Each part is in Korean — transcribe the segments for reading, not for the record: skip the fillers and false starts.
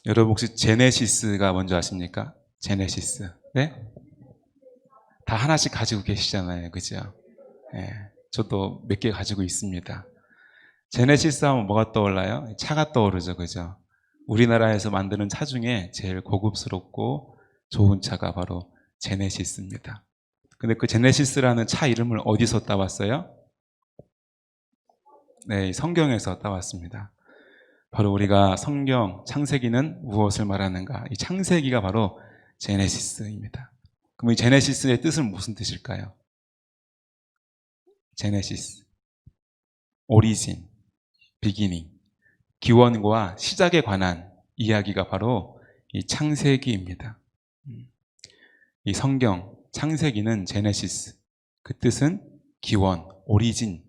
여러분 혹시 제네시스가 뭔지 아십니까? 제네시스. 네? 다 하나씩 가지고 계시잖아요. 그죠? 예. 저도 몇 개 가지고 있습니다. 제네시스 하면 뭐가 떠올라요? 차가 떠오르죠. 그죠? 우리나라에서 만드는 차 중에 제일 고급스럽고 좋은 차가 바로 제네시스입니다. 근데 그 제네시스라는 차 이름을 어디서 따왔어요? 네, 성경에서 따왔습니다. 바로 우리가 성경 창세기는 무엇을 말하는가? 이 창세기가 바로 제네시스입니다. 그럼 이 제네시스의 뜻은 무슨 뜻일까요? 제네시스, 오리진, 비기닝, 기원과 시작에 관한 이야기가 바로 이 창세기입니다. 이 성경 창세기는 제네시스, 그 뜻은 기원, 오리진,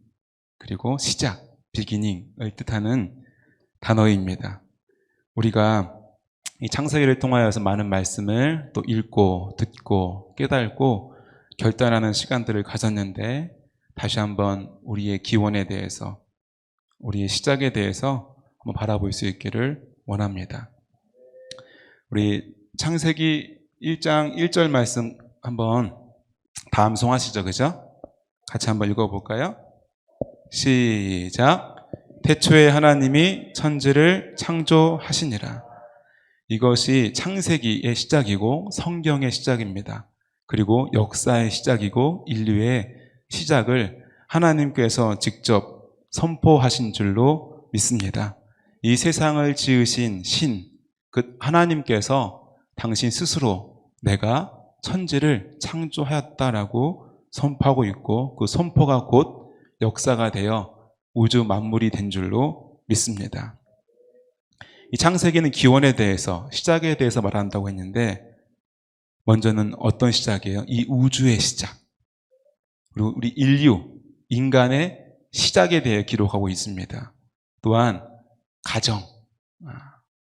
그리고 시작, 비기닝을 뜻하는 단어입니다. 우리가 이 창세기를 통하여서 많은 말씀을 또 읽고 듣고 깨닫고 결단하는 시간들을 가졌는데 다시 한번 우리의 기원에 대해서, 우리의 시작에 대해서 한번 바라볼 수 있기를 원합니다. 우리 창세기 1장 1절 말씀 한번 다 암송하시죠. 그죠? 같이 한번 읽어볼까요? 시작. 태초에 하나님이 천지를 창조하시니라. 이것이 창세기의 시작이고 성경의 시작입니다. 그리고 역사의 시작이고 인류의 시작을 하나님께서 직접 선포하신 줄로 믿습니다. 이 세상을 지으신 신, 그 하나님께서 당신 스스로 내가 천지를 창조하였다라고 선포하고 있고 그 선포가 곧 역사가 되어 우주 만물이 된 줄로 믿습니다. 이 창세기는 기원에 대해서, 시작에 대해서 말한다고 했는데 먼저는 어떤 시작이에요? 이 우주의 시작. 그리고 우리 인류, 인간의 시작에 대해 기록하고 있습니다. 또한 가정,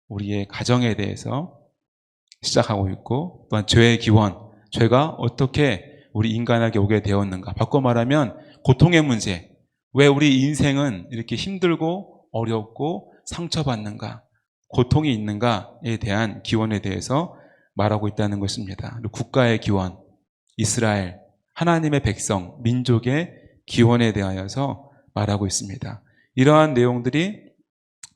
우리의 가정에 대해서 시작하고 있고 또한 죄의 기원, 죄가 어떻게 우리 인간에게 오게 되었는가. 바꿔 말하면 고통의 문제, 왜 우리 인생은 이렇게 힘들고 어렵고 상처받는가, 고통이 있는가에 대한 기원에 대해서 말하고 있다는 것입니다. 그리고 국가의 기원, 이스라엘, 하나님의 백성, 민족의 기원에 대하여서 말하고 있습니다. 이러한 내용들이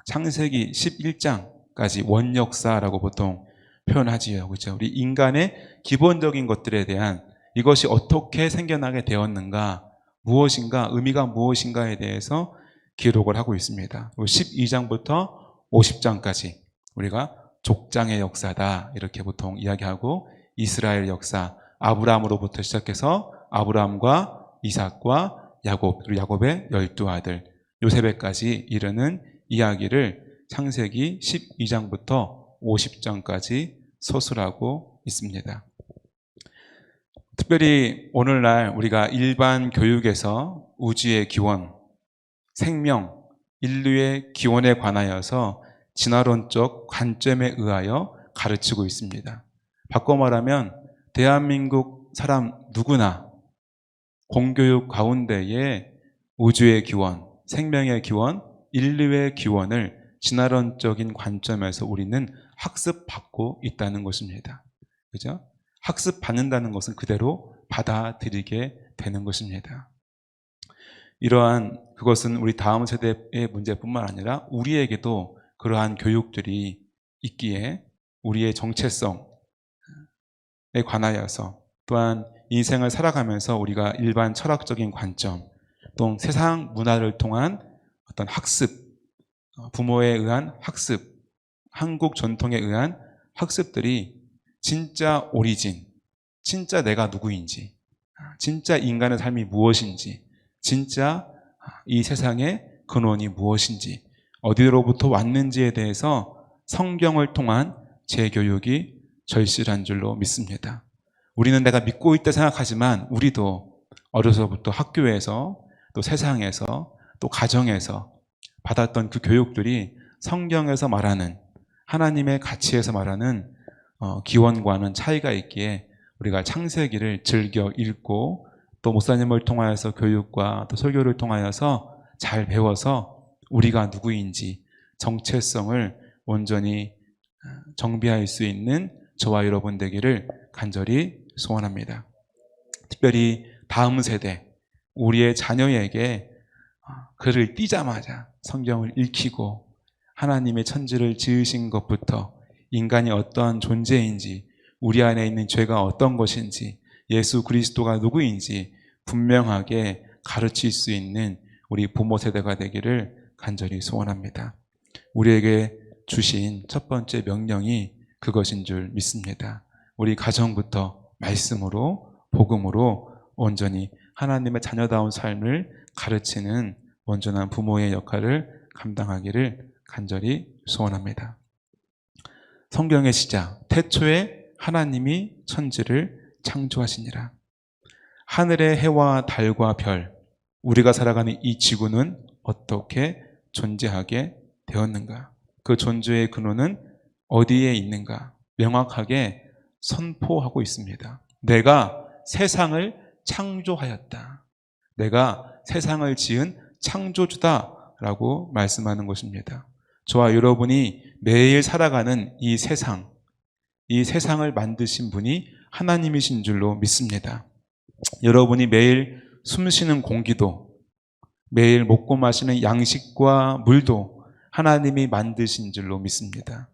창세기 11장까지 원역사라고 보통 표현하지요. 그렇죠? 우리 인간의 기본적인 것들에 대한 이것이 어떻게 생겨나게 되었는가, 무엇인가, 의미가 무엇인가에 대해서 기록을 하고 있습니다. 12장부터 50장까지 우리가 족장의 역사다 이렇게 보통 이야기하고 이스라엘 역사, 아브라함으로부터 시작해서 아브라함과 이삭과 야곱, 그리고 야곱의 12아들 요세벳까지 이르는 이야기를 창세기 12장부터 50장까지 서술하고 있습니다. 특별히 오늘날 우리가 일반 교육에서 우주의 기원, 생명, 인류의 기원에 관하여서 진화론적 관점에 의하여 가르치고 있습니다. 바꿔 말하면 대한민국 사람 누구나 공교육 가운데에 우주의 기원, 생명의 기원, 인류의 기원을 진화론적인 관점에서 우리는 학습받고 있다는 것입니다. 그죠? 학습받는다는 것은 그대로 받아들이게 되는 것입니다. 이러한 그것은 우리 다음 세대의 문제뿐만 아니라 우리에게도 그러한 교육들이 있기에 우리의 정체성에 관하여서 또한 인생을 살아가면서 우리가 일반 철학적인 관점 또 세상 문화를 통한 어떤 학습, 부모에 의한 학습, 한국 전통에 의한 학습들이 진짜 오리진, 진짜 내가 누구인지, 진짜 인간의 삶이 무엇인지, 진짜 이 세상의 근원이 무엇인지, 어디로부터 왔는지에 대해서 성경을 통한 재교육이 절실한 줄로 믿습니다. 우리는 내가 믿고 있다 생각하지만 우리도 어려서부터 학교에서 또 세상에서 또 가정에서 받았던 그 교육들이 성경에서 말하는 하나님의 가치에서 말하는 기원과는 차이가 있기에 우리가 창세기를 즐겨 읽고 또 목사님을 통하여서 교육과 또 설교를 통하여서 잘 배워서 우리가 누구인지 정체성을 온전히 정비할 수 있는 저와 여러분 되기를 간절히 소원합니다. 특별히 다음 세대, 우리의 자녀에게 글을 띄자마자 성경을 읽히고 하나님의 천지를 지으신 것부터 인간이 어떠한 존재인지, 우리 안에 있는 죄가 어떤 것인지, 예수 그리스도가 누구인지 분명하게 가르칠 수 있는 우리 부모 세대가 되기를 간절히 소원합니다. 우리에게 주신 첫 번째 명령이 그것인 줄 믿습니다. 우리 가정부터 말씀으로, 복음으로 온전히 하나님의 자녀다운 삶을 가르치는 온전한 부모의 역할을 감당하기를 간절히 소원합니다. 성경의 시작, 태초에 하나님이 천지를 창조하시니라. 하늘의 해와 달과 별, 우리가 살아가는 이 지구는 어떻게 존재하게 되었는가? 그 존재의 근원은 어디에 있는가? 명확하게 선포하고 있습니다. 내가 세상을 창조하였다. 내가 세상을 지은 창조주다라고 말씀하는 것입니다. 저와 여러분이 매일 살아가는 이 세상을 만드신 분이 하나님이신 줄로 믿습니다. 여러분이 매일 숨쉬는 공기도, 매일 먹고 마시는 양식과 물도 하나님이 만드신 줄로 믿습니다.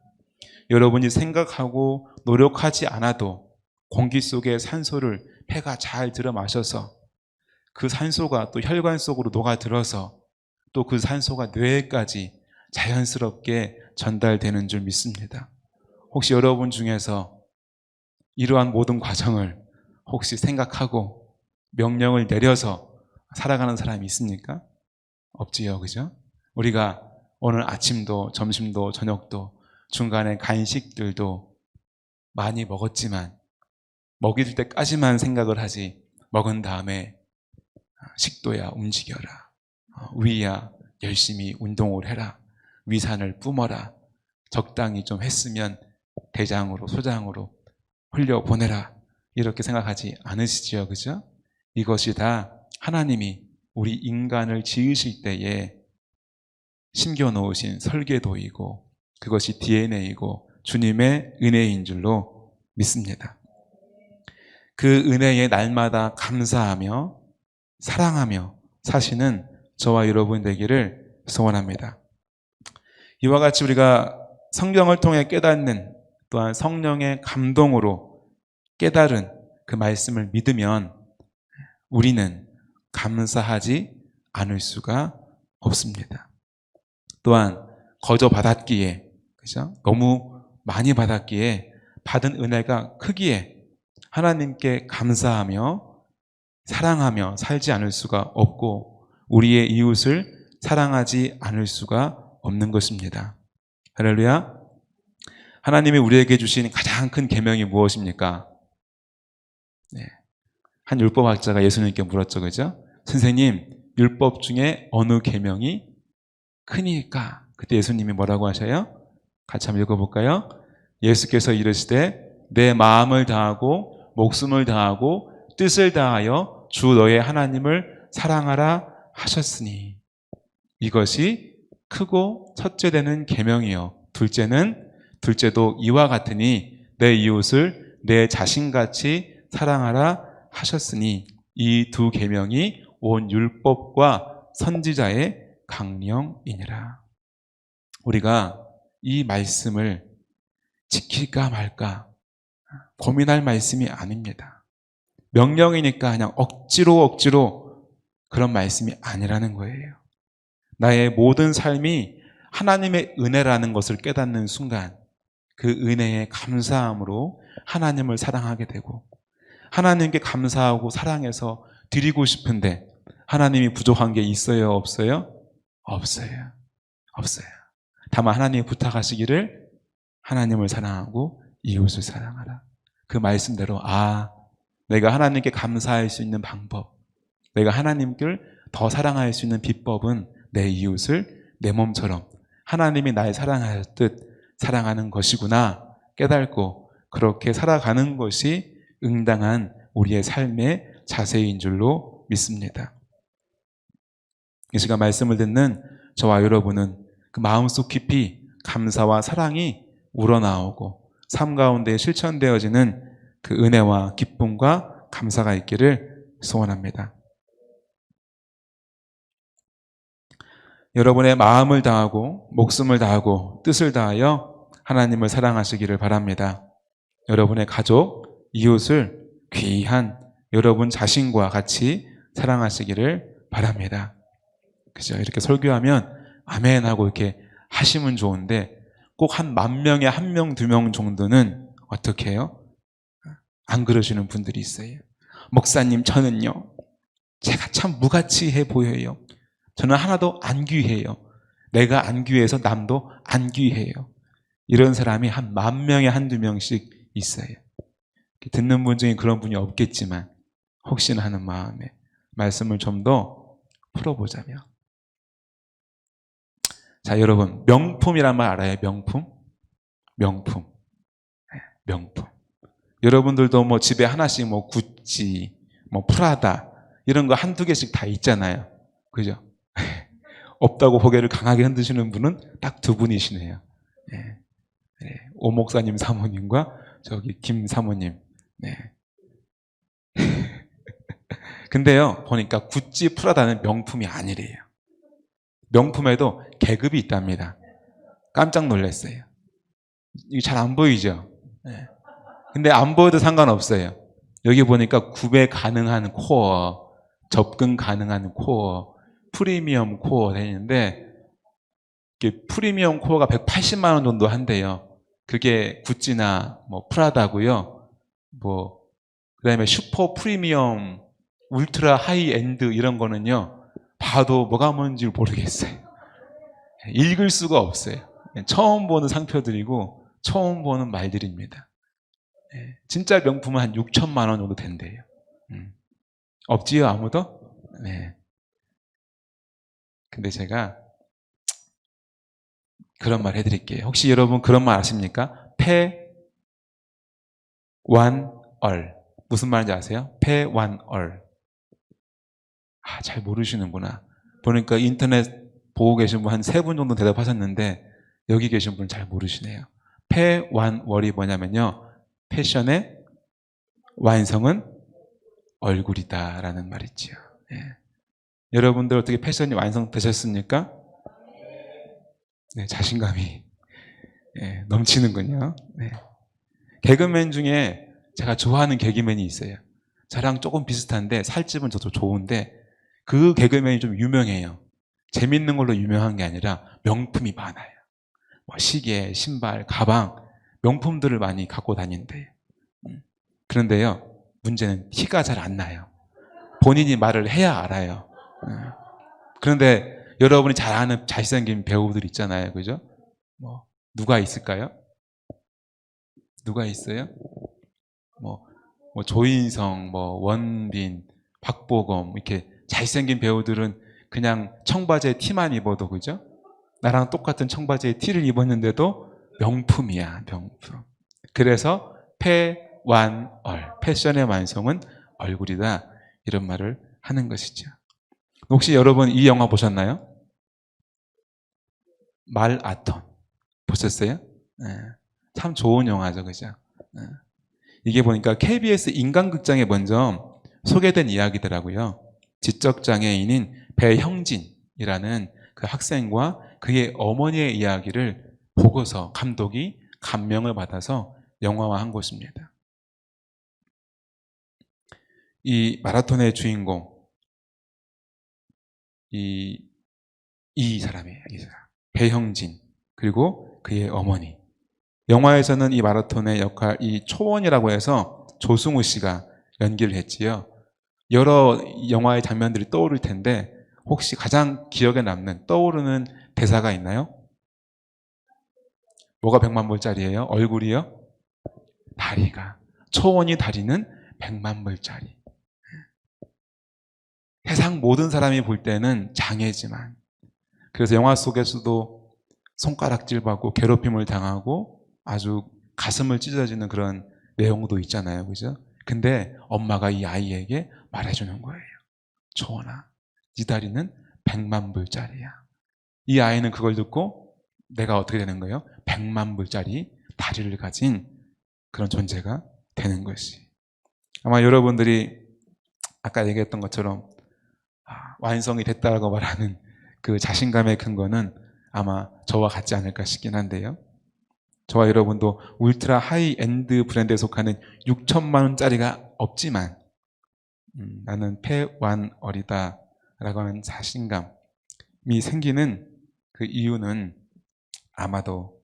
여러분이 생각하고 노력하지 않아도 공기 속의 산소를 폐가 잘 들어 마셔서 그 산소가 또 혈관 속으로 녹아들어서 또 그 산소가 뇌에까지 자연스럽게 전달되는 줄 믿습니다. 혹시 여러분 중에서 이러한 모든 과정을 혹시 생각하고 명령을 내려서 살아가는 사람이 있습니까? 없지요, 그죠? 우리가 오늘 아침도 점심도 저녁도 중간에 간식들도 많이 먹었지만 먹일 때까지만 생각을 하지, 먹은 다음에 식도야 움직여라, 위야 열심히 운동을 해라, 위산을 뿜어라, 적당히 좀 했으면 대장으로 소장으로 흘려보내라, 이렇게 생각하지 않으시지요, 그죠? 이것이 다 하나님이 우리 인간을 지으실 때에 심겨놓으신 설계도이고 그것이 DNA이고 주님의 은혜인 줄로 믿습니다. 그 은혜에 날마다 감사하며 사랑하며 사시는 저와 여러분 되기를 소원합니다. 이와 같이 우리가 성경을 통해 깨닫는, 또한 성령의 감동으로 깨달은 그 말씀을 믿으면 우리는 감사하지 않을 수가 없습니다. 또한 거저 받았기에, 그죠? 너무 많이 받았기에 받은 은혜가 크기에 하나님께 감사하며 사랑하며 살지 않을 수가 없고 우리의 이웃을 사랑하지 않을 수가 없는 것입니다. 할렐루야. 하나님이 우리에게 주신 가장 큰 계명이 무엇입니까? 한 율법학자가 예수님께 물었죠, 그죠? 선생님, 율법 중에 어느 계명이 크니까? 그때 예수님이 뭐라고 하셔요? 같이 한번 읽어볼까요? 예수께서 이르시되 내 마음을 다하고 목숨을 다하고 뜻을 다하여 주 너의 하나님을 사랑하라 하셨으니 이것이 크고 첫째 되는 계명이요 둘째도 이와 같으니 내 이웃을 내 자신같이 사랑하라 하셨으니 이 두 계명이 온 율법과 선지자의 강령이니라. 우리가 이 말씀을 지킬까 말까 고민할 말씀이 아닙니다. 명령이니까 그냥 억지로 그런 말씀이 아니라는 거예요. 나의 모든 삶이 하나님의 은혜라는 것을 깨닫는 순간 그 은혜에 감사함으로 하나님을 사랑하게 되고 하나님께 감사하고 사랑해서 드리고 싶은데 하나님이 부족한 게 있어요? 없어요? 없어요. 다만 하나님이 부탁하시기를 하나님을 사랑하고 이웃을 사랑하라. 그 말씀대로 내가 하나님께 감사할 수 있는 방법, 내가 하나님을 더 사랑할 수 있는 비법은 내 이웃을 내 몸처럼 하나님이 날 사랑하였듯 사랑하는 것이구나 깨닫고 그렇게 살아가는 것이 응당한 우리의 삶의 자세인 줄로 믿습니다. 이 시간 말씀을 듣는 저와 여러분은 그 마음속 깊이 감사와 사랑이 우러나오고 삶 가운데 실천되어지는 그 은혜와 기쁨과 감사가 있기를 소원합니다. 여러분의 마음을 다하고 목숨을 다하고 뜻을 다하여 하나님을 사랑하시기를 바랍니다. 여러분의 가족, 이웃을 귀한 여러분 자신과 같이 사랑하시기를 바랍니다. 그죠? 이렇게 설교하면 아멘 하고 이렇게 하시면 좋은데 꼭 한 10,000명에 1명, 2명 정도는 어떻게 해요? 안 그러시는 분들이 있어요. 목사님, 저는요, 제가 참 무가치해 보여요. 저는 하나도 안 귀해요. 내가 안 귀해서 남도 안 귀해요. 이런 사람이 한 10,000명에 1-2명씩 있어요. 듣는 분 중에 그런 분이 없겠지만 혹시나 하는 마음에 말씀을 좀 더 풀어보자면, 자, 여러분, 명품이란 말 알아요? 명품? 명품. 명품. 여러분들도 뭐 집에 하나씩 뭐 구찌, 뭐 프라다 이런 거 1-2개씩 다 있잖아요. 그죠? 없다고 고개를 강하게 흔드시는 분은 딱 2분이시네요. 네. 네. 오 목사님 사모님과 저기 김 사모님. 네. 근데요, 보니까 구찌 프라다는 명품이 아니래요. 명품에도 계급이 있답니다. 깜짝 놀랐어요. 이게 잘 안 보이죠? 네. 근데 안 보여도 상관없어요. 여기 보니까 구매 가능한 코어, 접근 가능한 코어, 프리미엄 코어 되는데, 프리미엄 코어가 180만 원 정도 한대요. 그게 구찌나 뭐 프라다고요. 뭐 그다음에 슈퍼 프리미엄, 울트라 하이 엔드 이런 거는요, 봐도 뭐가 뭔지 모르겠어요. 읽을 수가 없어요. 처음 보는 상표들이고 처음 보는 말들입니다. 진짜 명품은 한 6천만 원 정도 된대요. 없지요, 아무도? 네. 근데 제가 그런 말 해드릴게요. 혹시 여러분 그런 말 아십니까? 패완얼. 무슨 말인지 아세요? 패완얼. 잘 모르시는구나. 보니까 인터넷 보고 계신 분 한 3분 정도 대답하셨는데 여기 계신 분 잘 모르시네요. 패완월이 뭐냐면요, 패션의 완성은 얼굴이다라는 말이지요. 예. 여러분들 어떻게 패션이 완성되셨습니까? 네, 자신감이 넘치는군요. 네. 개그맨 중에 제가 좋아하는 개그맨이 있어요. 저랑 조금 비슷한데 살집은 저도 좋은데 그 개그맨이 좀 유명해요. 재밌는 걸로 유명한 게 아니라 명품이 많아요. 뭐 시계, 신발, 가방, 명품들을 많이 갖고 다닌대요. 그런데요, 문제는 티가 잘 안 나요. 본인이 말을 해야 알아요. 그런데 여러분이 잘 아는 잘생긴 배우들 있잖아요. 그죠? 뭐 누가 있을까요? 누가 있어요? 뭐 조인성, 뭐 원빈, 박보검, 이렇게 잘생긴 배우들은 그냥 청바지에 티만 입어도, 그죠? 나랑 똑같은 청바지에 티를 입었는데도 명품이야, 명품. 그래서 패완얼, 패션의 완성은 얼굴이다, 이런 말을 하는 것이죠. 혹시 여러분 이 영화 보셨나요? 말아톤 보셨어요? 네. 참 좋은 영화죠, 그죠? 네. 이게 보니까 KBS 인간극장에 먼저 소개된 이야기더라고요. 지적장애인인 배형진이라는 그 학생과 그의 어머니의 이야기를 보고서 감독이 감명을 받아서 영화화한 것입니다. 이 마라톤의 주인공, 이 사람이에요. 이 사람. 배형진, 그리고 그의 어머니. 영화에서는 이 마라톤의 역할, 이 초원이라고 해서 조승우 씨가 연기를 했지요. 여러 영화의 장면들이 떠오를 텐데 혹시 가장 기억에 남는, 떠오르는 대사가 있나요? 뭐가 100만 불짜리예요? 얼굴이요? 다리가. 초원이 다리는 100만 불짜리. 세상 모든 사람이 볼 때는 장애지만, 그래서 영화 속에서도 손가락질 받고 괴롭힘을 당하고 아주 가슴을 찢어지는 그런 내용도 있잖아요. 그죠? 근데 엄마가 이 아이에게 말해주는 거예요. 초원아, 네 다리는 100만 불짜리야. 이 아이는 그걸 듣고 내가 어떻게 되는 거예요? 100만 불짜리 다리를 가진 그런 존재가 되는 것이. 아마 여러분들이 아까 얘기했던 것처럼 완성이 됐다고 말하는 그 자신감의 근거는 아마 저와 같지 않을까 싶긴 한데요. 저와 여러분도 울트라 하이엔드 브랜드에 속하는 6천만 원짜리가 없지만 나는 패완어리다 라고 하는 자신감이 생기는 그 이유는 아마도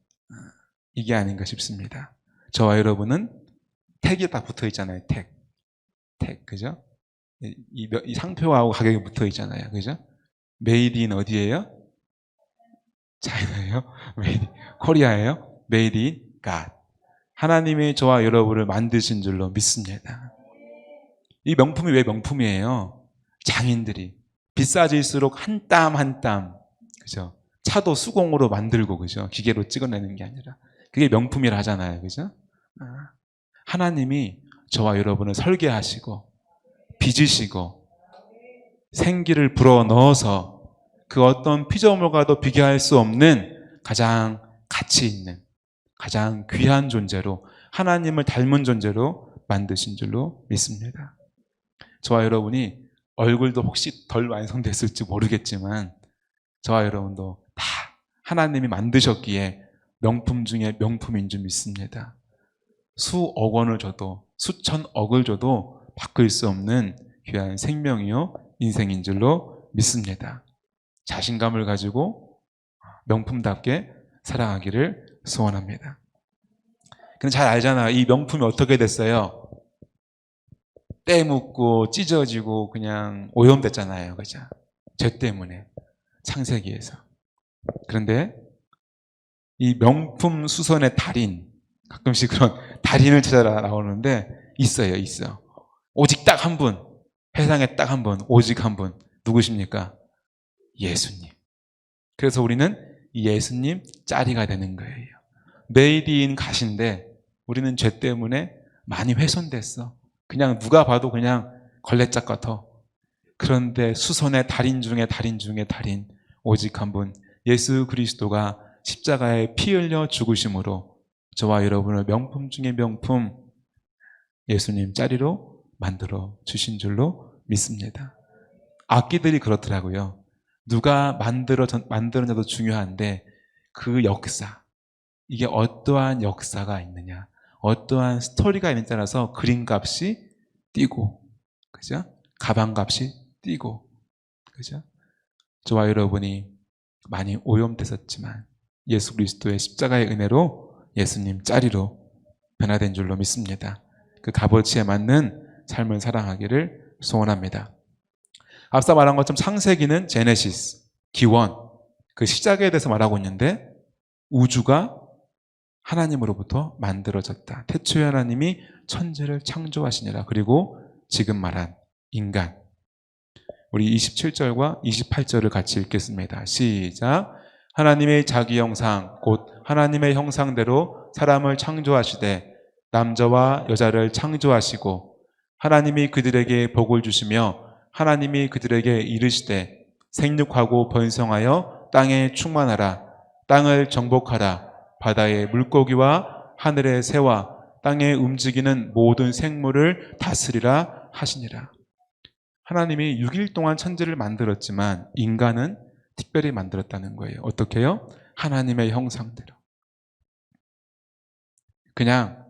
이게 아닌가 싶습니다. 저와 여러분은 택이 다 붙어 있잖아요. 택, 그죠? 이 상표하고 가격이 붙어 있잖아요. 그죠? 메이드 인 어디예요? 차이나예요? 메이드 코리아예요? 메이드 인 갓. 하나님이 저와 여러분을 만드신 줄로 믿습니다. 이 명품이 왜 명품이에요? 장인들이 비싸질수록 한 땀 한 땀, 그죠? 차도 수공으로 만들고, 그죠? 기계로 찍어내는 게 아니라 그게 명품이라 하잖아요, 그죠? 하나님이 저와 여러분을 설계하시고 빚으시고 생기를 불어넣어서 그 어떤 피조물과도 비교할 수 없는 가장 가치 있는 가장 귀한 존재로 하나님을 닮은 존재로 만드신 줄로 믿습니다. 저와 여러분이 얼굴도 혹시 덜 완성됐을지 모르겠지만 저와 여러분도 다 하나님이 만드셨기에 명품 중에 명품인 줄 믿습니다. 수억 원을 줘도 수천억을 줘도 바꿀 수 없는 귀한 생명이요 인생인 줄로 믿습니다. 자신감을 가지고 명품답게 살아가기를 소원합니다. 근데 잘 알잖아요. 이 명품이 어떻게 됐어요? 때 묻고 찢어지고 그냥 오염됐잖아요. 그죠? 죄 때문에 창세기에서. 그런데 이 명품 수선의 달인, 가끔씩 그런 달인을 찾아라 나오는데 있어. 오직 딱 한 분, 세상에 딱 한 분, 오직 한 분. 누구십니까? 예수님. 그래서 우리는 이 예수님 짜리가 되는 거예요. 메이드 인 갓인데 우리는 죄 때문에 많이 훼손됐어. 그냥 누가 봐도 그냥 걸레짝 같아. 그런데 수선의 달인 중에 달인 중에 달인, 오직 한 분, 예수 그리스도가 십자가에 피 흘려 죽으심으로 저와 여러분을 명품 중에 명품, 예수님 짜리로 만들어 주신 줄로 믿습니다. 악기들이 그렇더라고요. 누가 만들어져도 중요한데 그 역사, 이게 어떠한 역사가 있느냐, 어떠한 스토리가 있느냐에 따라서 그림값이 뛰고, 그죠? 가방값이 뛰고, 그죠? 저와 여러분이 많이 오염됐었지만 예수 그리스도의 십자가의 은혜로 예수님 짜리로 변화된 줄로 믿습니다. 그 값어치에 맞는 삶을 살아가기를 소원합니다. 앞서 말한 것처럼 창세기는 제네시스, 기원, 그 시작에 대해서 말하고 있는데 우주가 하나님으로부터 만들어졌다. 태초에 하나님이 천지를 창조하시니라. 그리고 지금 말한 인간. 우리 27절과 28절을 같이 읽겠습니다. 시작. 하나님의 자기 형상 곧 하나님의 형상대로 사람을 창조하시되 남자와 여자를 창조하시고 하나님이 그들에게 복을 주시며 하나님이 그들에게 이르시되 생육하고 번성하여 땅에 충만하라. 땅을 정복하라. 바다의 물고기와 하늘의 새와 땅에 움직이는 모든 생물을 다스리라 하시니라. 하나님이 6일 동안 천지를 만들었지만 인간은 특별히 만들었다는 거예요. 어떻게요? 하나님의 형상대로. 그냥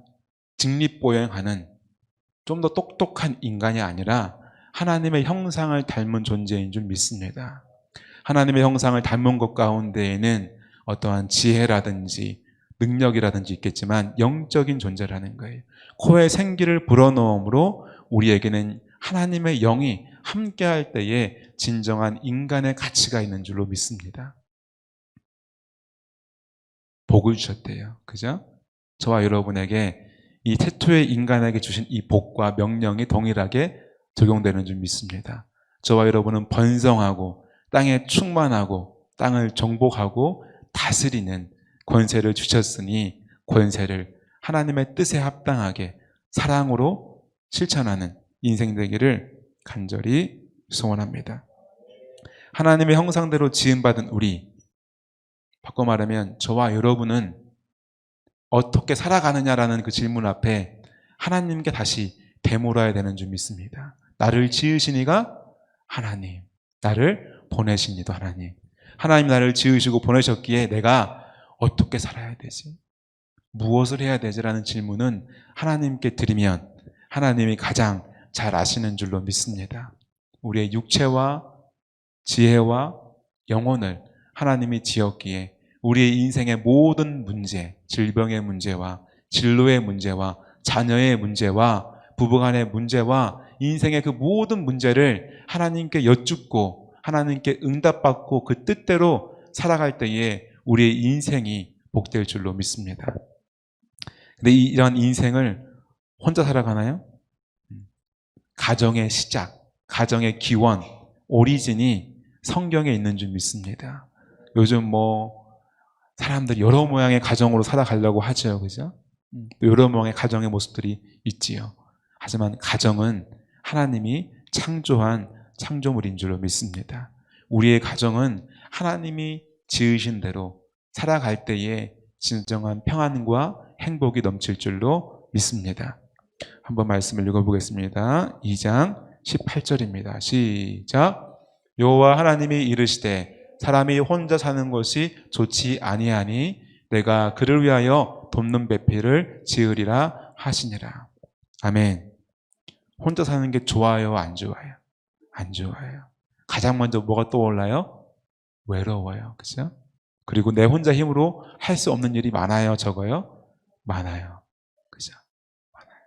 직립보행하는 좀 더 똑똑한 인간이 아니라 하나님의 형상을 닮은 존재인 줄 믿습니다. 하나님의 형상을 닮은 것 가운데에는 어떠한 지혜라든지 능력이라든지 있겠지만 영적인 존재라는 거예요. 코에 생기를 불어넣음으로 우리에게는 하나님의 영이 함께할 때에 진정한 인간의 가치가 있는 줄로 믿습니다. 복을 주셨대요. 그죠? 저와 여러분에게 이 태초의 인간에게 주신 이 복과 명령이 동일하게 적용되는 줄 믿습니다. 저와 여러분은 번성하고 땅에 충만하고 땅을 정복하고 다스리는 권세를 주셨으니 권세를 하나님의 뜻에 합당하게 사랑으로 실천하는 인생 되기를 간절히 소원합니다. 하나님의 형상대로 지음받은 우리, 바꿔 말하면 저와 여러분은 어떻게 살아가느냐라는 그 질문 앞에 하나님께 다시 되물어야 되는 줄 믿습니다. 나를 지으신 이가 하나님, 나를 보내신 이도 하나님. 하나님 나를 지으시고 보내셨기에 내가 어떻게 살아야 되지? 무엇을 해야 되지라는 질문은 하나님께 드리면 하나님이 가장 잘 아시는 줄로 믿습니다. 우리의 육체와 지혜와 영혼을 하나님이 지었기에 우리의 인생의 모든 문제, 질병의 문제와 진로의 문제와 자녀의 문제와 부부간의 문제와 인생의 그 모든 문제를 하나님께 여쭙고 하나님께 응답받고 그 뜻대로 살아갈 때에 우리의 인생이 복될 줄로 믿습니다. 근데 이런 인생을 혼자 살아가나요? 가정의 시작, 가정의 기원, 오리진이 성경에 있는 줄 믿습니다. 요즘 사람들이 여러 모양의 가정으로 살아가려고 하죠. 그죠? 또 여러 모양의 가정의 모습들이 있지요. 하지만 가정은 하나님이 창조한 창조물인 줄로 믿습니다. 우리의 가정은 하나님이 지으신 대로 살아갈 때에 진정한 평안과 행복이 넘칠 줄로 믿습니다. 한번 말씀을 읽어보겠습니다. 2장 18절입니다. 시작. 여호와 하나님이 이르시되 사람이 혼자 사는 것이 좋지 아니하니 내가 그를 위하여 돕는 배필을 지으리라 하시니라. 아멘. 혼자 사는 게 좋아요, 안 좋아요? 안 좋아요. 가장 먼저 뭐가 떠올라요? 외로워요. 그죠? 그리고 내 혼자 힘으로 할 수 없는 일이 많아요, 적어요? 많아요. 그죠? 많아요.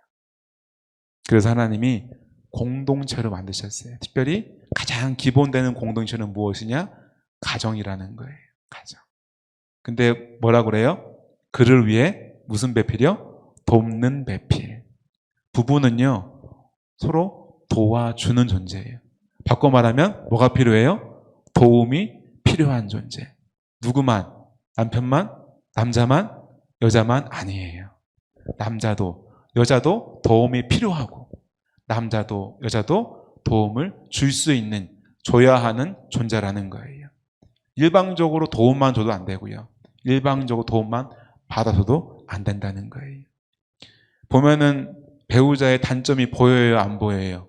그래서 하나님이 공동체로 만드셨어요. 특별히 가장 기본되는 공동체는 무엇이냐? 가정이라는 거예요. 가정. 근데 뭐라 그래요? 그를 위해 무슨 배필이요? 돕는 배필. 부부는요, 서로 도와주는 존재예요. 바꿔 말하면 뭐가 필요해요? 도움이 필요한 존재. 누구만? 남편만? 남자만? 여자만? 아니에요. 남자도 여자도 도움이 필요하고 남자도 여자도 도움을 줄 수 있는, 줘야 하는 존재라는 거예요. 일방적으로 도움만 줘도 안 되고요. 일방적으로 도움만 받아서도 안 된다는 거예요. 보면은 배우자의 단점이 보여요, 안 보여요?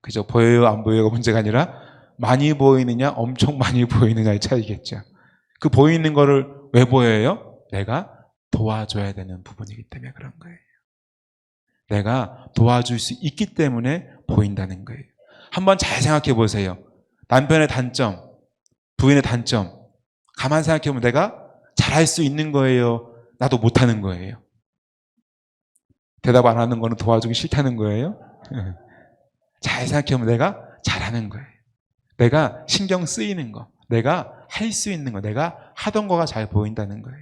그죠? 보여요, 안 보여요가 문제가 아니라 많이 보이느냐, 엄청 많이 보이느냐의 차이겠죠. 그 보이는 거를 왜 보여요? 내가 도와줘야 되는 부분이기 때문에 그런 거예요. 내가 도와줄 수 있기 때문에 보인다는 거예요. 한번 잘 생각해 보세요. 남편의 단점, 부인의 단점, 가만 생각해 보면 내가 잘할 수 있는 거예요? 나도 못하는 거예요? 대답 안 하는 거는 도와주기 싫다는 거예요? 잘 생각해 보면 내가 잘하는 거예요. 내가 신경 쓰이는 거, 내가 할 수 있는 거, 내가 하던 거가 잘 보인다는 거예요.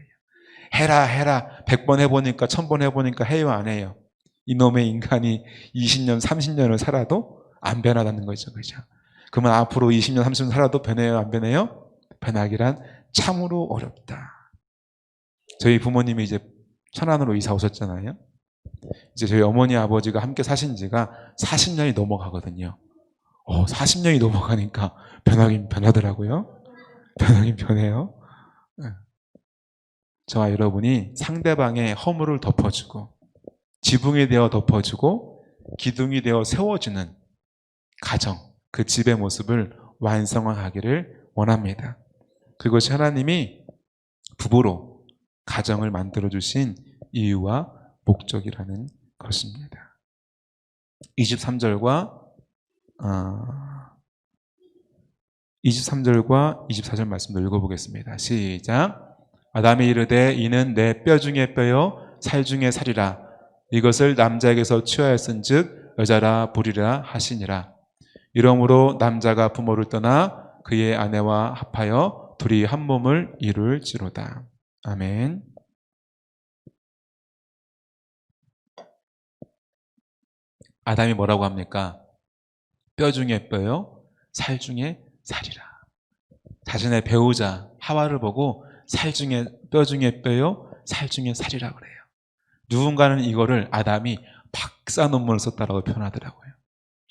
해라 100번 해보니까 1000번 해보니까 해요, 안 해요? 이놈의 인간이 20년 30년을 살아도 안 변하다는 거죠. 그죠? 그러면 앞으로 20년 30년 살아도 변해요, 안 변해요? 변하기란 참으로 어렵다. 저희 부모님이 이제 천안으로 이사 오셨잖아요. 이제 저희 어머니 아버지가 함께 사신 지가 40년이 넘어가거든요. 40년이 넘어가니까 변하긴 변하더라고요. 변하긴 변해요. 저와 여러분이 상대방의 허물을 덮어주고 지붕이 되어 덮어주고 기둥이 되어 세워주는 가정, 그 집의 모습을 완성하기를 원합니다. 그것이 하나님이 부부로 가정을 만들어주신 이유와 목적이라는 것입니다. 23절과 24절 말씀도 읽어보겠습니다. 시작. 아담이 이르되 이는 내 뼈 중에 뼈요 살 중에 살이라. 이것을 남자에게서 취하였은즉 여자라 부리라 하시니라. 이러므로 남자가 부모를 떠나 그의 아내와 합하여 둘이 한 몸을 이룰지로다. 아멘. 아담이 뭐라고 합니까? 뼈 중에 뼈요, 살 중에 살이라. 자신의 배우자 하와를 보고 뼈 중에 뼈요, 살 중에 살이라 그래요. 누군가는 이거를 아담이 박사 논문을 썼다라고 표현하더라고요.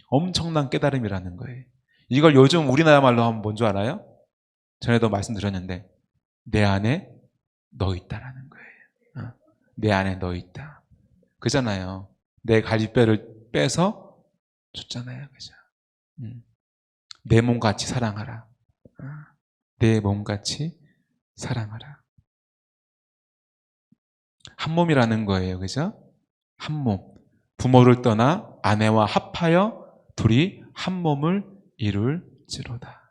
엄청난 깨달음이라는 거예요. 이걸 요즘 우리나라 말로 하면 뭔 줄 알아요? 전에도 말씀드렸는데 내 안에 너 있다라는 거예요. 내 안에 너 있다. 그잖아요. 내 갈비뼈를 빼서 줬잖아요. 그죠? 내 몸같이 사랑하라. 내 몸같이 사랑하라. 한 몸이라는 거예요. 그죠? 한 몸. 부모를 떠나 아내와 합하여 둘이 한 몸을 이룰지로다.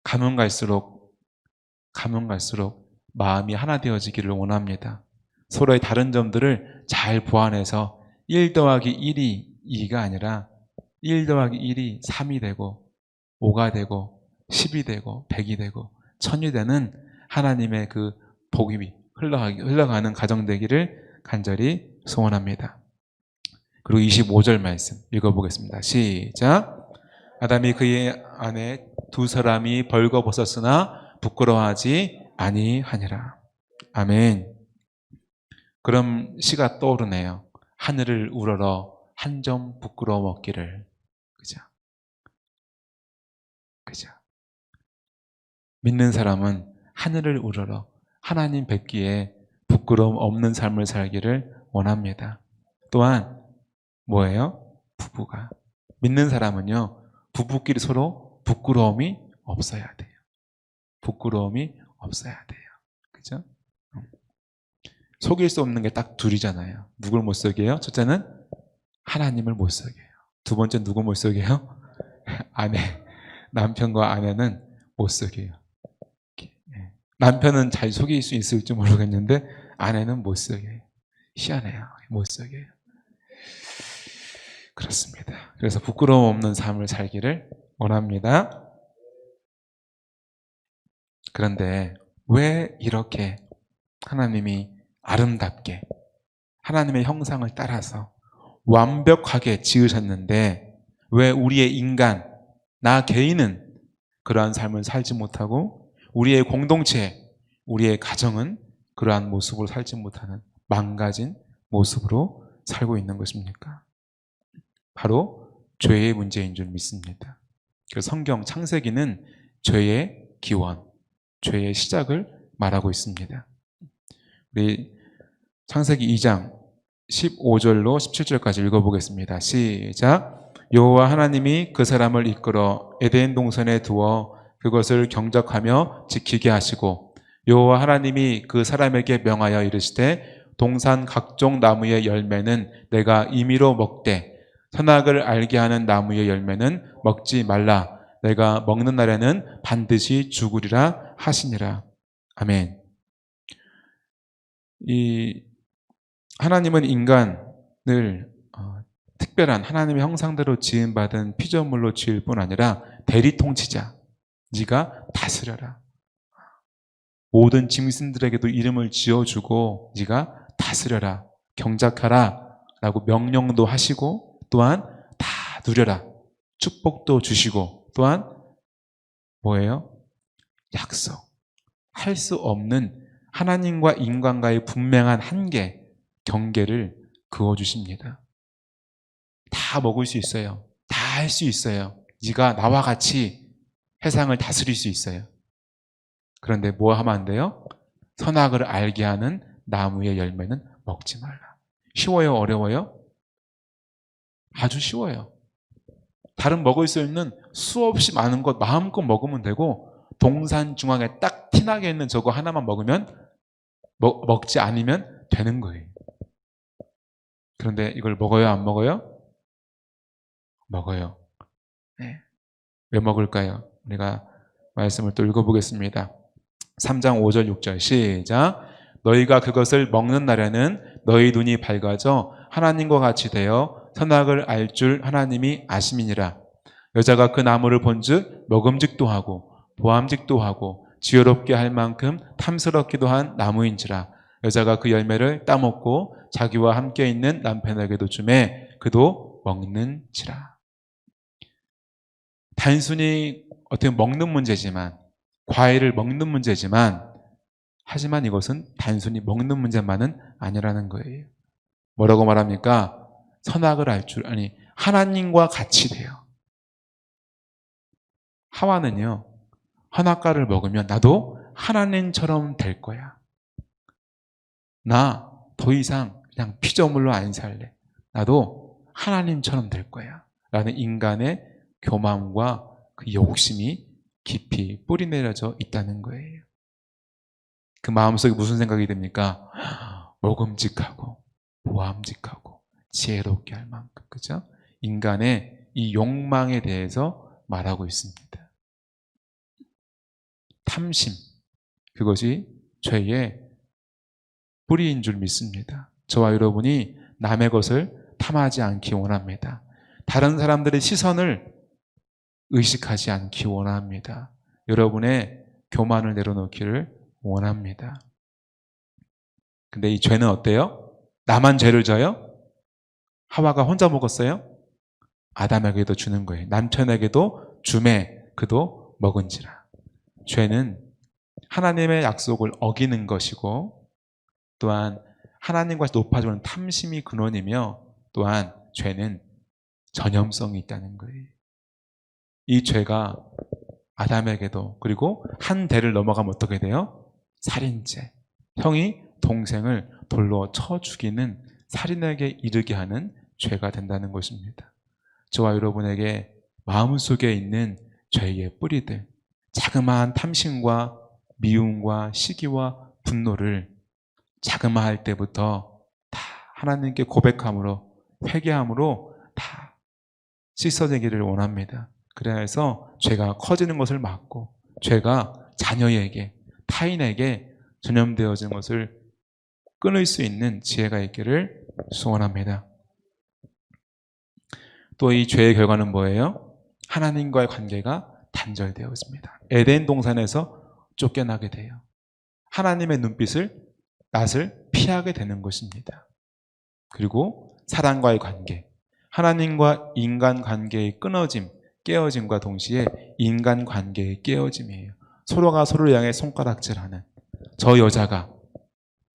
가면 갈수록 마음이 하나 되어지기를 원합니다. 서로의 다른 점들을 잘 보완해서 1 더하기 1이 2가 아니라 1 더하기 1이 3이 되고 5가 되고 10이 되고 100이 되고 1000이 되는 하나님의 그 복이 흘러가는 가정 되기를 간절히 소원합니다. 그리고 25절 말씀 읽어보겠습니다. 시작. 아담이 그의 아내 두 사람이 벌거벗었으나 부끄러워하지 아니하니라. 아멘. 그럼 시가 떠오르네요. 하늘을 우러러 한 점 부끄러움 없기를. 그죠? 그죠? 믿는 사람은 하늘을 우러러 하나님 뵙기에 부끄러움 없는 삶을 살기를 원합니다. 또한 뭐예요? 부부가. 믿는 사람은요, 부부끼리 서로 부끄러움이 없어야 돼요. 부끄러움이 없어야 돼요. 그죠? 속일 수 없는 게 딱 둘이잖아요. 누굴 못 속여요? 첫째는 하나님을 못 속여요. 두 번째 누구 못 속여요? 아내. 남편과 아내는 못 속여요. 남편은 잘 속일 수 있을지 모르겠는데 아내는 못 속여요. 희한해요. 못 속여요. 그렇습니다. 그래서 부끄러움 없는 삶을 살기를 원합니다. 그런데 왜 이렇게 하나님이 아름답게 하나님의 형상을 따라서 완벽하게 지으셨는데 왜 우리의 인간, 나 개인은 그러한 삶을 살지 못하고 우리의 공동체, 우리의 가정은 그러한 모습으로 살지 못하는 망가진 모습으로 살고 있는 것입니까? 바로 죄의 문제인 줄 믿습니다. 그래서 성경 창세기는 죄의 기원, 죄의 시작을 말하고 있습니다. 우리 창세기 2장 15절로 17절까지 읽어보겠습니다. 시작. 여호와 하나님이 그 사람을 이끌어 에덴 동산에 두어 그것을 경작하며 지키게 하시고 여호와 하나님이 그 사람에게 명하여 이르시되 동산 각종 나무의 열매는 내가 임의로 먹되 선악을 알게 하는 나무의 열매는 먹지 말라. 내가 먹는 날에는 반드시 죽으리라 하시니라. 아멘. 이 하나님은 인간을 특별한 하나님의 형상대로 지음받은 피조물로 지을 뿐 아니라 대리통치자, 네가 다스려라. 모든 짐승들에게도 이름을 지어주고 네가 다스려라, 경작하라 라고 명령도 하시고 또한 다 누려라, 축복도 주시고 또한 뭐예요? 약속, 할 수 없는 하나님과 인간과의 분명한 한계, 경계를 그어주십니다. 다 먹을 수 있어요. 다 할 수 있어요. 네가 나와 같이 세상을 다스릴 수 있어요. 그런데 뭐 하면 안 돼요? 선악을 알게 하는 나무의 열매는 먹지 말라. 쉬워요? 어려워요? 아주 쉬워요. 다른 먹을 수 있는 수없이 많은 것 마음껏 먹으면 되고 동산 중앙에 딱 티나게 있는 저거 하나만 먹으면 먹지 않으면 되는 거예요. 그런데 이걸 먹어요? 안 먹어요? 먹어요. 네. 왜 먹을까요? 우리가 말씀을 또 읽어보겠습니다. 3장 5절 6절 시작. 너희가 그것을 먹는 날에는 너희 눈이 밝아져 하나님과 같이 되어 선악을 알 줄 하나님이 아심이니라. 여자가 그 나무를 본즉 먹음직도 하고 보암직도 하고 지혜롭게 할 만큼 탐스럽기도 한 나무인지라. 여자가 그 열매를 따먹고 자기와 함께 있는 남편에게도 주매 그도 먹는지라. 단순히 어떻게 먹는 문제지만, 과일을 먹는 문제지만, 하지만 이것은 단순히 먹는 문제만은 아니라는 거예요. 뭐라고 말합니까? 선악을 알 줄, 아니 하나님과 같이 돼요. 하와는요, 선악과를 먹으면 나도 하나님처럼 될 거야. 나 더 이상 그냥 피조물로 안 살래. 나도 하나님처럼 될 거야. 라는 인간의 교만과 그 욕심이 깊이 뿌리내려져 있다는 거예요. 그 마음속에 무슨 생각이 듭니까? 먹음직하고 모함직하고 지혜롭게 할 만큼, 그죠? 인간의 이 욕망에 대해서 말하고 있습니다. 탐심, 그것이 죄의 뿌리인 줄 믿습니다. 저와 여러분이 남의 것을 탐하지 않기 원합니다. 다른 사람들의 시선을 의식하지 않기 원합니다. 여러분의 교만을 내려놓기를 원합니다. 근데 이 죄는 어때요? 나만 죄를 져요? 하와가 혼자 먹었어요? 아담에게도 주는 거예요. 남편에게도 주매 그도 먹은지라. 죄는 하나님의 약속을 어기는 것이고, 또한 하나님과 높아지는 탐심이 근원이며, 또한 죄는 전염성이 있다는 거예요. 이 죄가 아담에게도, 그리고 한 대를 넘어가면 어떻게 돼요? 살인죄. 형이 동생을 돌로 쳐 죽이는 살인에게 이르게 하는 죄가 된다는 것입니다. 저와 여러분에게 마음속에 있는 죄의 뿌리들, 자그마한 탐심과 미움과 시기와 분노를 자그마할 때부터 다 하나님께 고백함으로, 회개함으로 다 씻어내기를 원합니다. 그래서 죄가 커지는 것을 막고, 죄가 자녀에게, 타인에게 전염되어진 것을 끊을 수 있는 지혜가 있기를 소원합니다. 또 이 죄의 결과는 뭐예요? 하나님과의 관계가 단절되었습니다. 에덴 동산에서 쫓겨나게 돼요. 하나님의 낯을 피하게 되는 것입니다. 그리고 사랑과의 관계, 하나님과 인간 관계의 끊어짐, 깨어짐과 동시에 인간 관계의 깨어짐이에요. 서로가 서로를 향해 손가락질하는, 저 여자가,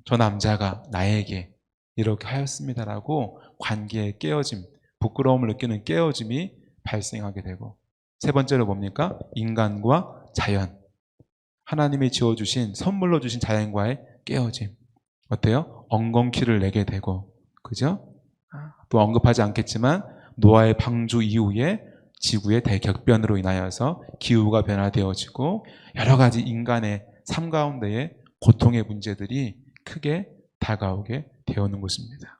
저 남자가 나에게 이렇게 하였습니다라고 관계의 깨어짐, 부끄러움을 느끼는 깨어짐이 발생하게 되고, 세 번째로 뭡니까? 인간과 자연, 하나님이 지어주신, 선물로 주신 자연과의 깨어짐. 어때요? 엉겅퀴를 내게 되고, 그죠? 또 언급하지 않겠지만 노아의 방주 이후에 지구의 대격변으로 인하여서 기후가 변화되어지고 여러 가지 인간의 삶 가운데에 고통의 문제들이 크게 다가오게 되어오는 것입니다.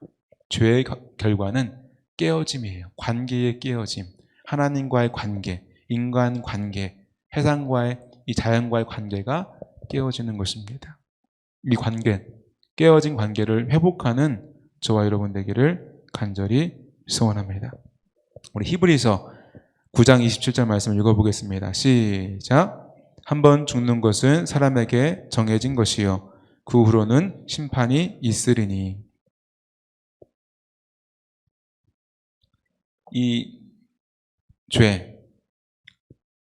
죄의 결과는 깨어짐이에요. 관계의 깨어짐, 하나님과의 관계, 인간 관계, 세상과의, 이 자연과의 관계가 깨어지는 것입니다. 이 관계, 깨어진 관계를 회복하는 저와 여러분 되기를 간절히 소원합니다. 우리 히브리서 9장 27절 말씀 읽어보겠습니다. 시작. 한번 죽는 것은 사람에게 정해진 것이요 그 후로는 심판이 있으리니. 이 죄,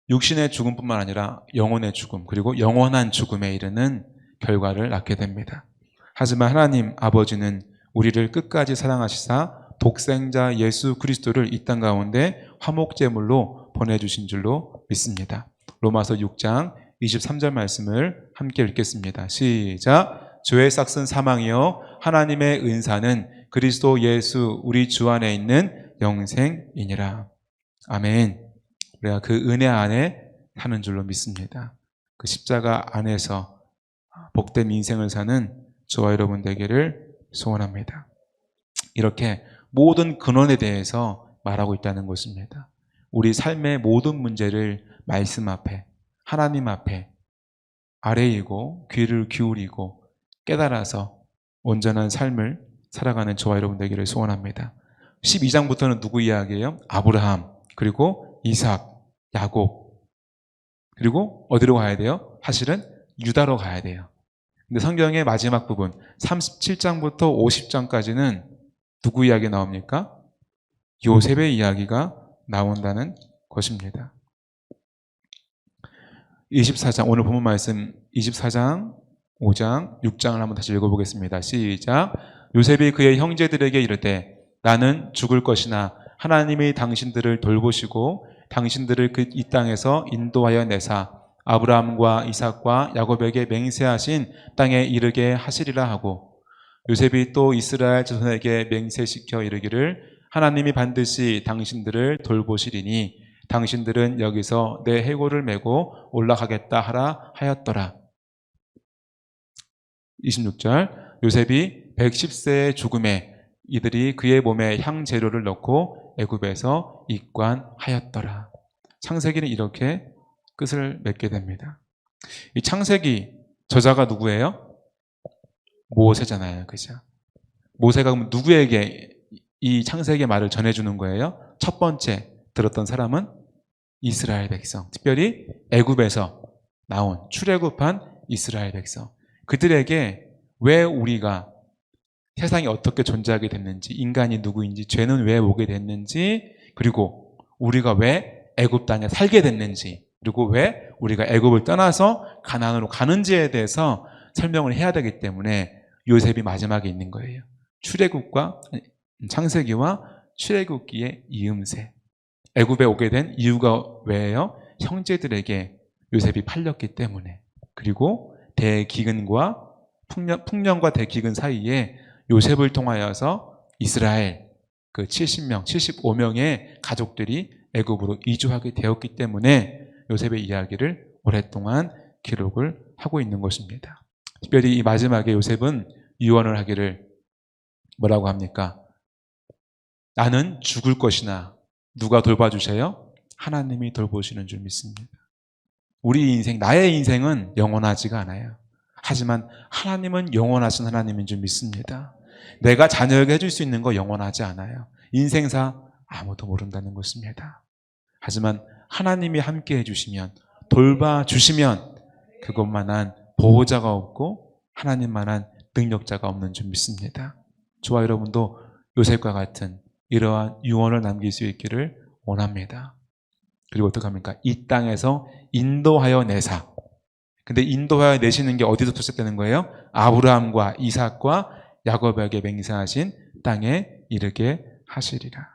육신의 죽음뿐만 아니라 영혼의 죽음, 그리고 영원한 죽음에 이르는 결과를 낳게 됩니다. 하지만 하나님 아버지는 우리를 끝까지 사랑하시사 독생자 예수 그리스도를 이 땅 가운데 화목제물로 보내주신 줄로 믿습니다. 로마서 6장 23절 말씀을 함께 읽겠습니다. 시작. 죄의 싹은 사망이요 하나님의 은사는 그리스도 예수 우리 주 안에 있는 영생이니라. 아멘. 우리가 그 은혜 안에 사는 줄로 믿습니다. 그 십자가 안에서 복된 인생을 사는 저와 여러분 되기를 소원합니다. 이렇게 모든 근원에 대해서 말하고 있다는 것입니다. 우리 삶의 모든 문제를 말씀 앞에, 하나님 앞에 아뢰이고 귀를 기울이고 깨달아서 온전한 삶을 살아가는 저와 여러분 되기를 소원합니다. 12장부터는 누구 이야기예요? 아브라함, 그리고 이삭, 야곱, 그리고 어디로 가야 돼요? 사실은 유다로 가야 돼요. 근데 성경의 마지막 부분 37장부터 50장까지는 누구 이야기 나옵니까? 요셉의 이야기가 나온다는 것입니다. 24장, 오늘 본문 말씀 24장, 5장, 6장을 한번 다시 읽어보겠습니다. 시작. 요셉이 그의 형제들에게 이르되 나는 죽을 것이나 하나님이 당신들을 돌보시고 당신들을 이 땅에서 인도하여 내사 아브라함과 이삭과 야곱에게 맹세하신 땅에 이르게 하시리라 하고 요셉이 또 이스라엘 자손에게 맹세시켜 이르기를 하나님이 반드시 당신들을 돌보시리니 당신들은 여기서 내 해골을 메고 올라가겠다 하라 하였더라. 26절 요셉이 110세의 죽음에 이들이 그의 몸에 향재료를 넣고 애굽에서 입관하였더라. 창세기는 이렇게 끝을 맺게 됩니다. 이 창세기 저자가 누구예요? 모세잖아요. 그죠? 모세가 그럼 누구에게 이 창세기의 말을 전해주는 거예요? 첫 번째 들었던 사람은 이스라엘 백성, 특별히 애굽에서 나온 출애굽한 이스라엘 백성. 그들에게 왜 우리가 세상이 어떻게 존재하게 됐는지, 인간이 누구인지, 죄는 왜 오게 됐는지, 그리고 우리가 왜 애굽 땅에 살게 됐는지, 그리고 왜 우리가 애굽을 떠나서 가나안으로 가는지에 대해서 설명을 해야 되기 때문에 요셉이 마지막에 있는 거예요. 출애굽과 창세기와 출애굽기의 이음새. 애굽에 오게 된 이유가 왜예요? 형제들에게 요셉이 팔렸기 때문에. 그리고 대기근과 풍년과 대기근 사이에 요셉을 통하여서 이스라엘 그 70명, 75명의 가족들이 애굽으로 이주하게 되었기 때문에 요셉의 이야기를 오랫동안 기록을 하고 있는 것입니다. 특별히 이 마지막에 요셉은 유언을 하기를 뭐라고 합니까? 나는 죽을 것이나 누가 돌봐주세요? 하나님이 돌보시는 줄 믿습니다. 우리 인생, 나의 인생은 영원하지가 않아요. 하지만 하나님은 영원하신 하나님인 줄 믿습니다. 내가 자녀에게 해줄 수 있는 거 영원하지 않아요. 인생사 아무도 모른다는 것입니다. 하지만 하나님이 함께 해주시면, 돌봐주시면 그것만한 보호자가 없고 하나님만한 능력자가 없는 줄 믿습니다. 저와 여러분도 요셉과 같은 이러한 유언을 남길 수 있기를 원합니다. 그리고 어떻게 합니까? 이 땅에서 인도하여 내사. 근데 인도하여 내시는 게 어디서 시작되는 거예요? 아브라함과 이삭과 야곱에게 맹세하신 땅에 이르게 하시리라.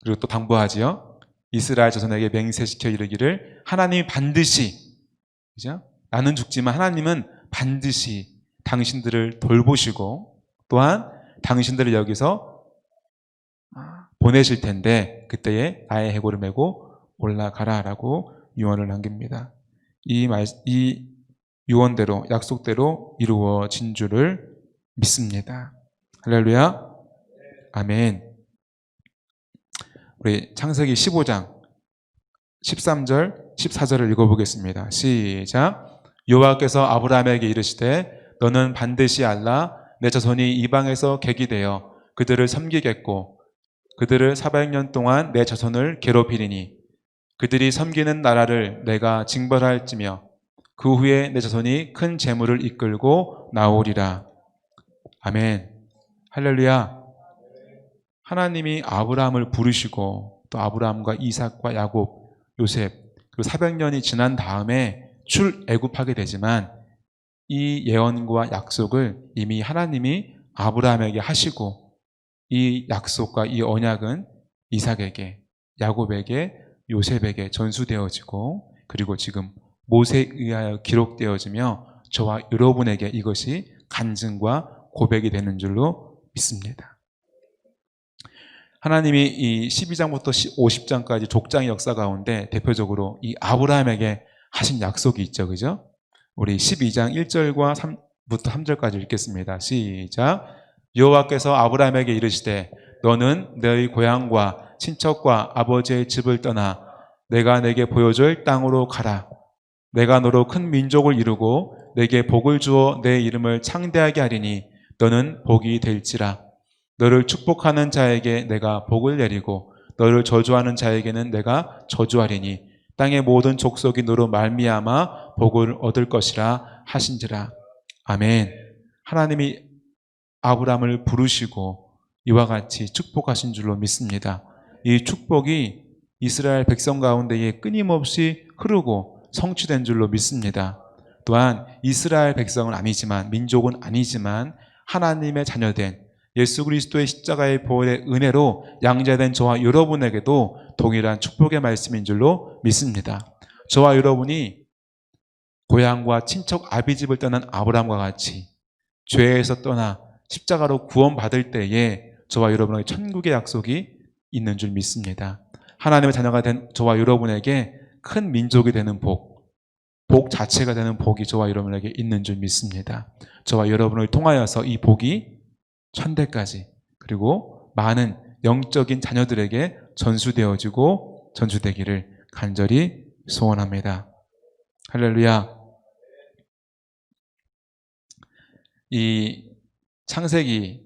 그리고 또 당부하지요. 이스라엘 자손에게 맹세시켜 이르기를 하나님이 반드시, 그죠? 나는 죽지만 하나님은 반드시 당신들을 돌보시고 또한 당신들을 여기서 보내실 텐데 그때에 나의 해골을 메고 올라가라라고 유언을 남깁니다. 이 유언대로, 약속대로 이루어진 줄을 믿습니다. 할렐루야. 아멘. 우리 창세기 15장 13절 14절을 읽어보겠습니다. 시작. 여호와께서 아브라함에게 이르시되 너는 반드시 알라 내 자손이 이방에서 객이 되어 그들을 섬기겠고 그들을 400년 동안 내 자손을 괴롭히리니 그들이 섬기는 나라를 내가 징벌할지며 그 후에 내 자손이 큰 재물을 이끌고 나오리라. 아멘. 할렐루야. 하나님이 아브라함을 부르시고 또 아브라함과 이삭과 야곱, 요셉 그리고 400년이 지난 다음에 출애굽하게 되지만 이 예언과 약속을 이미 하나님이 아브라함에게 하시고 이 약속과 이 언약은 이삭에게, 야곱에게, 요셉에게 전수되어지고 그리고 지금 모세에 의하여 기록되어지며 저와 여러분에게 이것이 간증과 고백이 되는 줄로 믿습니다. 하나님이 이 12장부터 50장까지 족장의 역사 가운데 대표적으로 이 아브라함에게 하신 약속이 있죠. 그죠? 우리 12장 1절과 3부터 3절까지 읽겠습니다. 시작. 여호와께서 아브라함에게 이르시되 너는 너희 고향과 친척과 아버지의 집을 떠나 내가 내게 보여줄 땅으로 가라. 내가 너로 큰 민족을 이루고 내게 복을 주어 내 이름을 창대하게 하리니 너는 복이 될지라. 너를 축복하는 자에게 내가 복을 내리고 너를 저주하는 자에게는 내가 저주하리니 땅의 모든 족속이 너로 말미암아 복을 얻을 것이라 하신지라. 아멘. 하나님이 아브라함을 부르시고 이와 같이 축복하신 줄로 믿습니다. 이 축복이 이스라엘 백성 가운데에 끊임없이 흐르고 성취된 줄로 믿습니다. 또한 이스라엘 백성은 아니지만, 민족은 아니지만 하나님의 자녀된 예수 그리스도의 십자가의 보혈의 은혜로 양자된 저와 여러분에게도 동일한 축복의 말씀인 줄로 믿습니다. 저와 여러분이 고향과 친척 아비집을 떠난 아브라함과 같이 죄에서 떠나 십자가로 구원받을 때에 저와 여러분에게 천국의 약속이 있는 줄 믿습니다. 하나님의 자녀가 된 저와 여러분에게 큰 민족이 되는 복 자체가 되는 복이 저와 여러분에게 있는 줄 믿습니다. 저와 여러분을 통하여서 이 복이 천대까지 그리고 많은 영적인 자녀들에게 전수되어지고 전수되기를 간절히 소원합니다. 할렐루야. 이 창세기의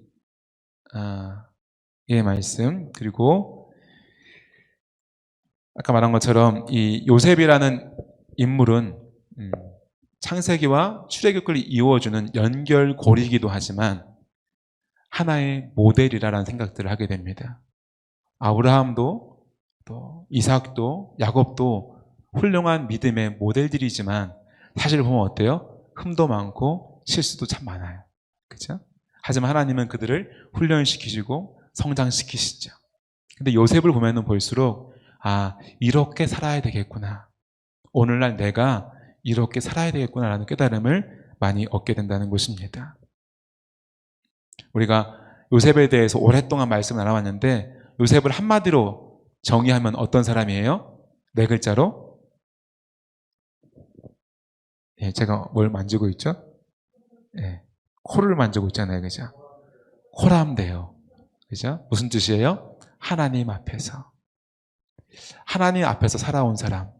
말씀 그리고 아까 말한 것처럼 이 요셉이라는 인물은 창세기와 출애굽을 이루어주는 연결고리이기도 하지만 하나의 모델이라는 생각들을 하게 됩니다. 아브라함도 또 이삭도 야곱도 훌륭한 믿음의 모델들이지만 사실 보면 어때요? 흠도 많고 실수도 참 많아요. 그렇죠? 하지만 하나님은 그들을 훈련시키시고 성장시키시죠. 근데 요셉을 보면 볼수록 이렇게 살아야 되겠구나. 오늘날 내가 이렇게 살아야 되겠구나라는 깨달음을 많이 얻게 된다는 것입니다. 우리가 요셉에 대해서 오랫동안 말씀을 나눠왔는데 요셉을 한마디로 정의하면 어떤 사람이에요? 4글자로? 제가 뭘 만지고 있죠? 코를 만지고 있잖아요. 그죠? 코람돼요. 그죠? 무슨 뜻이에요? 하나님 앞에서. 하나님 앞에서 살아온 사람.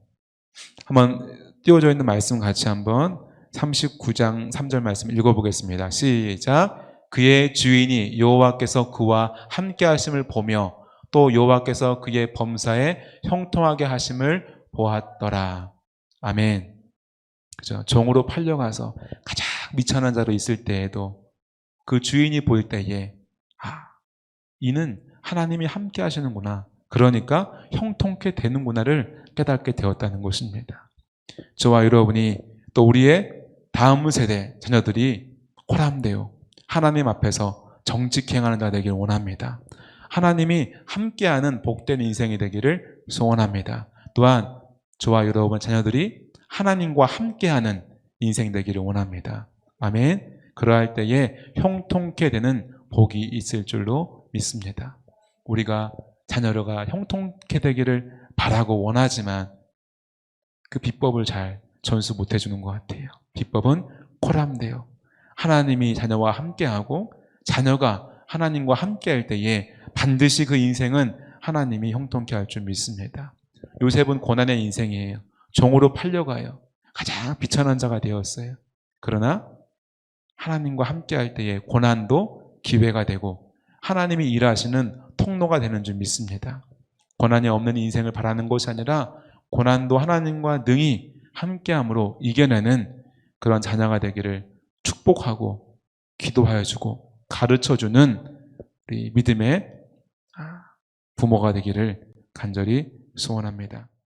한번 띄워져 있는 말씀 같이 한번 39장 3절 말씀 읽어보겠습니다. 시작. 그의 주인이 여호와께서 그와 함께 하심을 보며 또 여호와께서 그의 범사에 형통하게 하심을 보았더라. 아멘. 그죠? 종으로 팔려가서 가장 미천한 자로 있을 때에도 그 주인이 보일 때에 이는 하나님이 함께 하시는구나. 그러니까 형통케 되는구나를 깨닫게 되었다는 것입니다. 저와 여러분이 또 우리의 다음 세대 자녀들이 호람되어 하나님 앞에서 정직 행하는 자 되기를 원합니다. 하나님이 함께하는 복된 인생이 되기를 소원합니다. 또한 저와 여러분 자녀들이 하나님과 함께하는 인생 되기를 원합니다. 아멘. 그러할 때에 형통케 되는 복이 있을 줄로 믿습니다. 우리가 자녀가 형통케 되기를 바라고 원하지만 그 비법을 잘 전수 못 해주는 것 같아요. 비법은 코람돼요. 하나님이 자녀와 함께하고 자녀가 하나님과 함께할 때에 반드시 그 인생은 하나님이 형통케 할 줄 믿습니다. 요셉은 고난의 인생이에요. 종으로 팔려가요. 가장 비천한 자가 되었어요. 그러나 하나님과 함께할 때에 고난도 기회가 되고 하나님이 일하시는 통로가 되는 줄 믿습니다. 고난이 없는 인생을 바라는 것이 아니라 고난도 하나님과 능히 함께함으로 이겨내는 그런 자녀가 되기를 축복하고 기도하여 주고 가르쳐주는 우리 믿음의 부모가 되기를 간절히 소원합니다.